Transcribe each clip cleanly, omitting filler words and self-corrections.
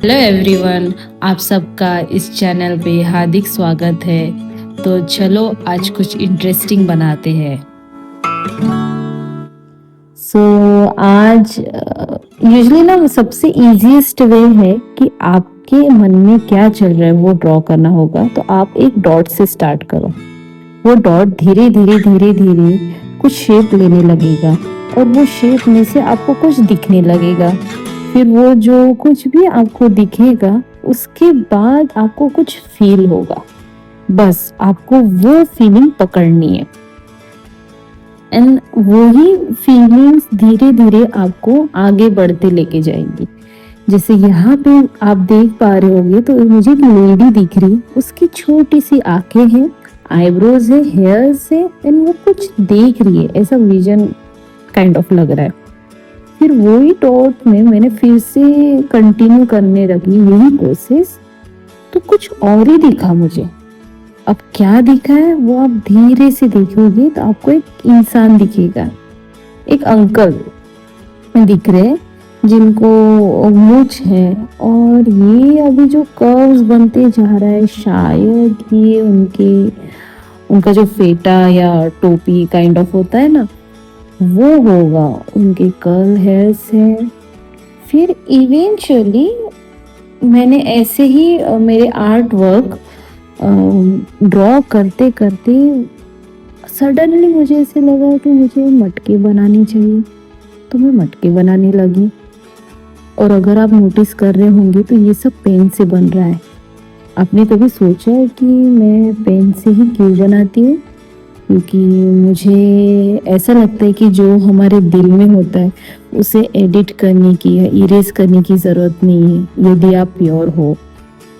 Hello everyone, आप सबका इस चैनल पे हार्दिक स्वागत है। तो चलो आज कुछ इंटरेस्टिंग बनाते हैं। सो आज यूजुअली ना सबसे इजीएस्ट वे है कि आपके मन में क्या चल रहा है वो ड्रॉ करना होगा। तो आप एक डॉट से स्टार्ट करो। वो डॉट धीरे धीरे धीरे धीरे कुछ शेप लेने लगेगा और वो शेप में से आपको कुछ दिखने लगेगा। फिर वो जो कुछ भी आपको दिखेगा उसके बाद आपको कुछ फील होगा। बस आपको वो फीलिंग पकड़नी है एंड वही फीलिंग्स धीरे धीरे आपको आगे बढ़ते लेके जाएंगी। जैसे यहाँ पे आप देख पा रहे होंगे तो मुझे एक लेडी दिख रही, उसकी छोटी सी आंखें हैं, आईब्रोज है, हेयर्स है एंड वो कुछ देख रही है, ऐसा विजन काइंड ऑफ लग रहा है। फिर वही डॉट में मैंने फिर से कंटिन्यू करने लगी यही प्रोसेस, तो कुछ और ही दिखा मुझे। अब क्या दिखा है वो आप धीरे से देखोगे तो आपको एक इंसान दिखेगा, एक अंकल दिख रहे हैं जिनको मूंछ है और ये अभी जो कर्व्स बनते जा रहा है शायद ये उनका जो फेटा या टोपी काइंड ऑफ होता है ना वो होगा, उनके कर्ल हेयर्स है। फिर इवेंचुअली मैंने ऐसे ही मेरे आर्ट वर्क ड्रॉ करते करते सडनली मुझे ऐसे लगा कि मुझे मटके बनानी चाहिए, तो मैं मटके बनाने लगी। और अगर आप नोटिस कर रहे होंगे तो ये सब पेन से बन रहा है। आपने कभी सोचा है कि मैं पेन से ही क्यों बनाती हूँ? क्योंकि मुझे ऐसा लगता है कि जो हमारे दिल में होता है उसे एडिट करने की या इरेज करने की ज़रूरत नहीं है। यदि आप प्योर हो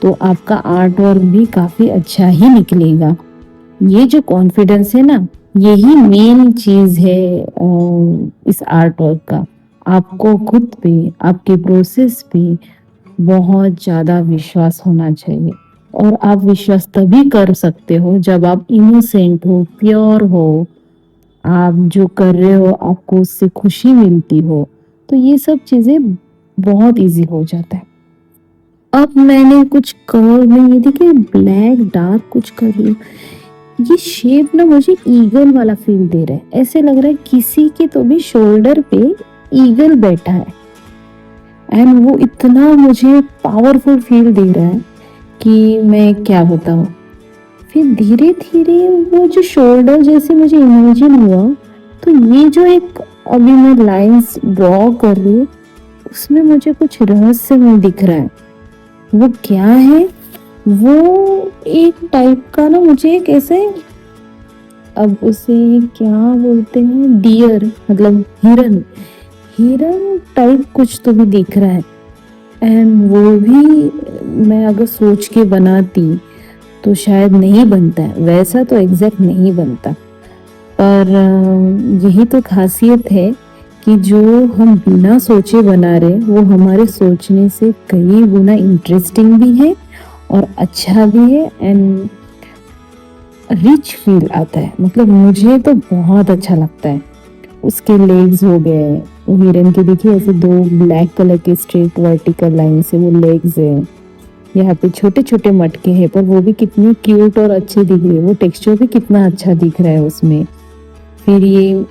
तो आपका आर्ट वर्क भी काफ़ी अच्छा ही निकलेगा। ये जो कॉन्फिडेंस है ना, यही मेन चीज़ है इस आर्ट वर्क का। आपको खुद पे, आपके प्रोसेस पे बहुत ज़्यादा विश्वास होना चाहिए। और आप विश्वास तभी कर सकते हो जब आप इनोसेंट हो, प्योर हो, आप जो कर रहे हो आपको उससे खुशी मिलती हो, तो ये सब चीज़ें बहुत इजी हो जाता है। अब मैंने कुछ कर्व में ये देखिए ब्लैक डार्क कुछ कर लिया। ये शेप ना मुझे ईगल वाला फील दे रहा है, ऐसे लग रहा है किसी के तो भी शोल्डर पे ईगल बैठा है एंड वो इतना मुझे पावरफुल फील दे रहा है कि मैं क्या बताऊं। फिर धीरे धीरे वो जो शोल्डर जैसे मुझे इमेजिन हुआ, तो ये जो एक अभी मैं लाइंस ड्रॉ कर रही हूँ उसमें मुझे कुछ रहस्यमय दिख रहा है। वो क्या है? वो एक टाइप का ना मुझे एक ऐसे, अब उसे क्या बोलते हैं, डियर मतलब हिरन, हिरन टाइप कुछ तो भी दिख रहा है। एंड वो भी मैं अगर सोच के बनाती तो शायद नहीं बनता है वैसा, तो एग्जैक्ट नहीं बनता। पर यही तो खासियत है कि जो हम बिना सोचे बना रहे वो हमारे सोचने से कई गुना इंटरेस्टिंग भी है और अच्छा भी है एंड रिच फील आता है। मतलब मुझे तो बहुत अच्छा लगता है। उसके लेग्स हो गए, वो हिरन के देखिए ऐसे दो ब्लैक कलर के स्ट्रेट वर्टिकल लाइन से वो लेग्स है। यहाँ पे छोटे छोटे मटके हैं पर वो भी कितने क्यूट और अच्छे दिख रहे हैं, वो टेक्सचर भी कितना अच्छा दिख रहा है उसमें। फिर ये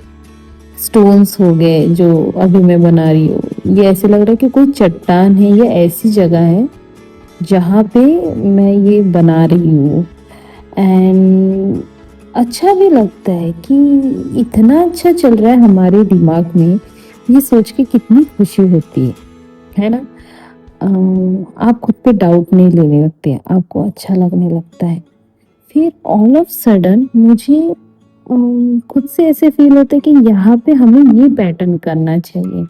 स्टोन्स हो गए जो अभी मैं बना रही हूँ, ये ऐसे लग रहा है कि कोई चट्टान है या ऐसी जगह है जहाँ पे मैं ये बना रही हूँ। एंड अच्छा भी लगता है कि इतना अच्छा चल रहा है हमारे दिमाग में, ये सोच के कितनी खुशी होती है ना। आप खुद पे डाउट नहीं लेने लगते हैं, आपको अच्छा लगने लगता है। फिर ऑल ऑफ सडन मुझे खुद से ऐसे फील होता है कि यहाँ पे हमें ये पैटर्न करना चाहिए।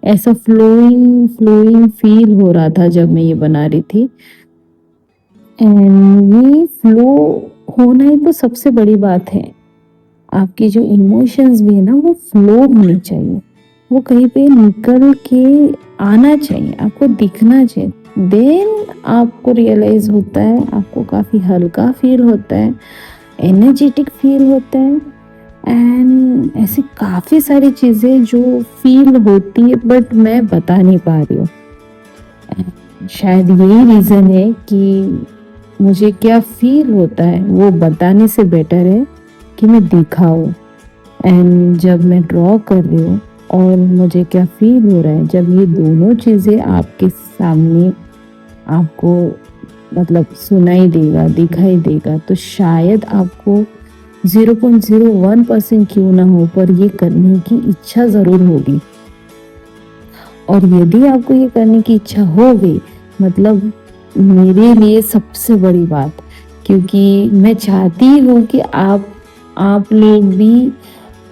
ऐसा फ्लोइंग फ्लोइंग फील हो रहा था जब मैं ये बना रही थी। एंड ये फ्लो होना ही तो सबसे बड़ी बात है। आपके जो इमोशंस भी है ना वो फ्लो होने चाहिए, वो कहीं पे निकल के आना चाहिए, आपको दिखना चाहिए। देन आपको रियलाइज होता है, आपको काफ़ी हल्का फील होता है, एनर्जेटिक फील होता है एंड ऐसी काफ़ी सारी चीज़ें जो फील होती है बट मैं बता नहीं पा रही हूँ। शायद यही रीज़न है कि मुझे क्या फ़ील होता है वो बताने से बेटर है कि मैं दिखाऊँ। एंड जब मैं ड्रॉ कर रही हूँ और मुझे क्या फ़ील हो रहा है, जब ये दोनों चीज़ें आपके सामने आपको मतलब सुनाई देगा, दिखाई देगा, तो शायद आपको 0.01% क्यों ना हो पर ये करने की इच्छा ज़रूर होगी। और यदि आपको ये करने की इच्छा हो गई, मतलब मेरे लिए सबसे बड़ी बात, क्योंकि मैं चाहती हूँ कि आप लोग भी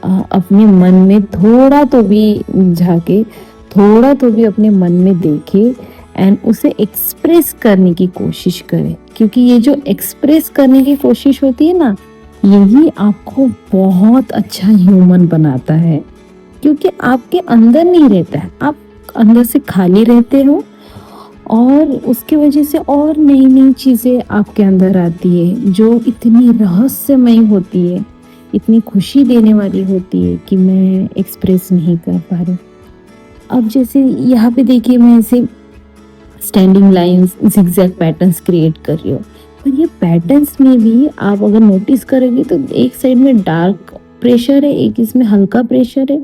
अपने मन में थोड़ा तो भी झाँके, थोड़ा तो भी अपने मन में देखे एंड उसे एक्सप्रेस करने की कोशिश करें, क्योंकि ये जो एक्सप्रेस करने की कोशिश होती है ना, यही आपको बहुत अच्छा ह्यूमन बनाता है, क्योंकि आपके अंदर नहीं रहता है, आप अंदर से खाली रहते हो और उसकी वजह से और नई नई चीज़ें आपके अंदर आती है जो इतनी रहस्यमय होती है, इतनी खुशी देने वाली होती है कि मैं एक्सप्रेस नहीं कर पा रही। अब जैसे यहाँ पे देखिए मैं ऐसे standing lines zigzag patterns create कर रही हूँ, पर ये पैटर्न्स में भी आप अगर नोटिस करोगे तो एक साइड में डार्क प्रेशर है, एक इसमें हल्का प्रेशर है।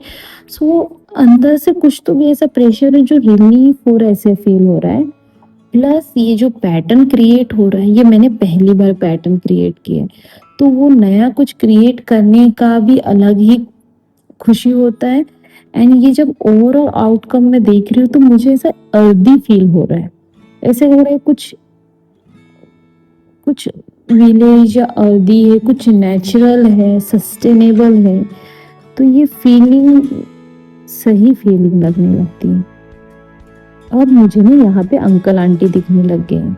सो अंदर से कुछ तो भी ऐसा प्रेशर है जो रिलीफ हो रहा है, ऐसे फील हो रहा है। प्लस ये जो पैटर्न क्रिएट हो रहा है, ये मैंने पहली बार पैटर्न क्रिएट किया है, तो वो नया कुछ क्रिएट करने का भी अलग ही खुशी होता है। एंड ये जब ओवरऑल आउटकम में देख रही हूँ तो मुझे ऐसा अर्दी फील हो रहा है, ऐसे लग रहा है कुछ कुछ विलेज या अर्दी है, कुछ नेचुरल है, सस्टेनेबल है। तो ये फीलिंग सही फीलिंग लगने लगती है। और मुझे ना यहाँ पे अंकल आंटी दिखने लग गए हैं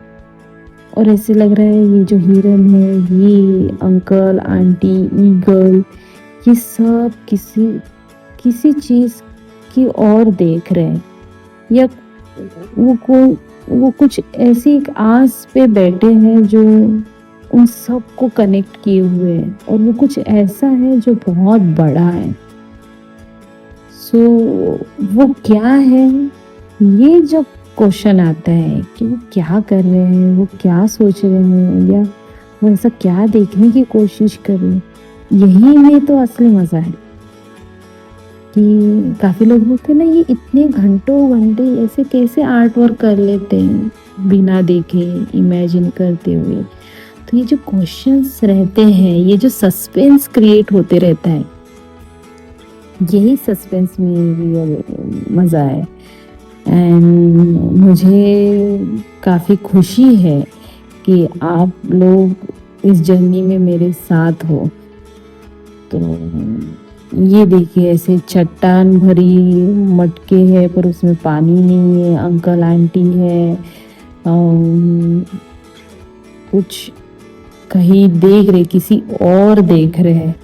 और ऐसे लग रहा है ये जो हिरन है, ये अंकल आंटी ईगल, ये सब किसी किसी चीज की और देख रहे हैं, या वो कुछ ऐसी एक आस पे बैठे हैं जो उन सब को कनेक्ट किए हुए हैं, और वो कुछ ऐसा है जो बहुत बड़ा है। सो वो क्या है, ये जब क्वेश्चन आता है कि वो क्या कर रहे हैं, वो क्या सोच रहे हैं, या वो ऐसा क्या देखने की कोशिश कर रहे हैं, यही में तो असली मजा है। कि काफी लोग बोलते हैं ना, ये इतने घंटों घंटे ऐसे कैसे आर्ट वर्क कर लेते हैं बिना देखे, इमेजिन करते हुए। तो ये जो क्वेश्चंस रहते हैं, ये जो सस्पेंस क्रिएट होते रहता है, यही सस्पेंस में भी मजा है। एंड मुझे काफ़ी खुशी है कि आप लोग इस जर्नी में मेरे साथ हो। तो ये देखिए ऐसे चट्टान भरी मटके है पर उसमें पानी नहीं है, अंकल आंटी है, कुछ कहीं देख रहे, किसी और देख रहे हैं,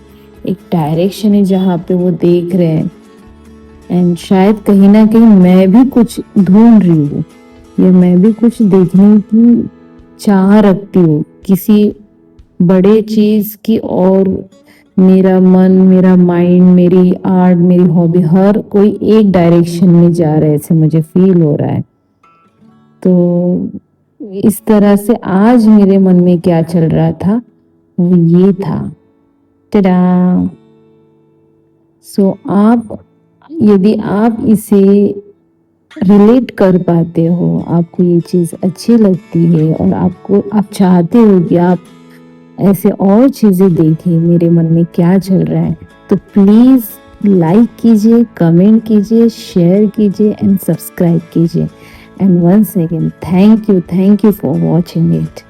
एक डायरेक्शन है जहाँ पे वो देख रहे हैं। एंड शायद कहीं ना कहीं मैं भी कुछ ढूंढ रही हूँ, या मैं भी कुछ देखने की चाह रखती हूँ किसी बड़े चीज की, और मेरा मन, मेरा माइंड, मेरी आर्ट, मेरी हॉबी, हर कोई एक डायरेक्शन में जा रहा है, ऐसे मुझे फील हो रहा है। तो इस तरह से आज मेरे मन में क्या चल रहा था वो ये था। टडा। सो आप, यदि आप इसे रिलेट कर पाते हो, आपको ये चीज़ अच्छी लगती है और आप चाहते हो कि आप ऐसे और चीज़ें देखें, मेरे मन में क्या चल रहा है, तो प्लीज़ लाइक कीजिए, कमेंट कीजिए, शेयर कीजिए एंड सब्सक्राइब कीजिए। And once again thank you for watching it.